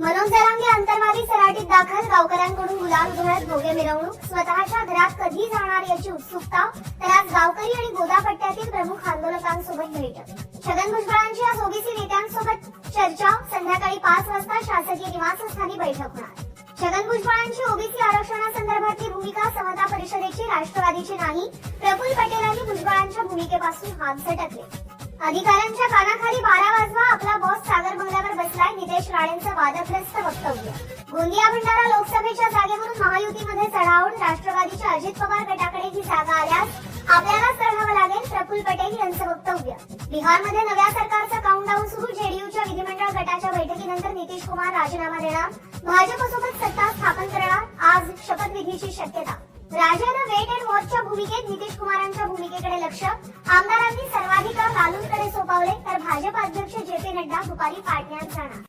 मनोज जरांगे अंतर्वादी सराटीत दाखल, गावकऱ्यांकडून गुलाल उधळत भव्य मिरवणूक, स्वतःच्या घरात कधी जाणार याची उत्सुकता, तर आज गावकरी आणि गोदापट्ट्यातील प्रमुख आंदोलकांसोबत बैठक. छगन भुजबळांची आज ओबीसी नेत्यांसोबत चर्चा, संध्याकाळी 5 वाजता शासकीय निवासस्थानी बैठक होणार. छगन भुजबळांची ओबीसी आरक्षणासंदर्भातली भूमिका समता परिषदेची, राष्ट्रवादीची नाही. प्रफुल्ल पटेलांनी भुजबळांच्या भूमिकेपासून हात झटकले. अधिकाऱ्यांच्या कानाखाली 12 वाजवा, आपला बॉस सागर बंगल्यावर बसलाय, नितेश राणेंचं वादग्रस्त वक्तव्य. गोंदिया भंडारा लोकसभेच्या जागेवरून महायुतीमध्ये चढाओढ, राष्ट्रवादीच्या अजित पवार गटाकडे ही जागा आल्यास आपल्यालाच लढावं लागेल, प्रफुल्ल पटेल यांचं वक्तव्य. बिहारमध्ये नव्या सरकारचा काउंटडाऊन सुरू, जेडीयूच्या विधिमंडळ गटाच्या बैठकीनंतर नितीश कुमार राजीनामा देणार, भाजपसोबत सत्ता स्थापन करणार, आज शपथविधीची शक्यता. राजानं वेट अँड वॉचच्या भूमिकेत नितीश कुमारांच्या भूमिकेकडे लक्ष, आमदारांनी सर्वाधिकार लालूंकडे सोपवले, तर भाजप अध्यक्ष जे पी नड्डा दुपारी पाटण्यात जाणार.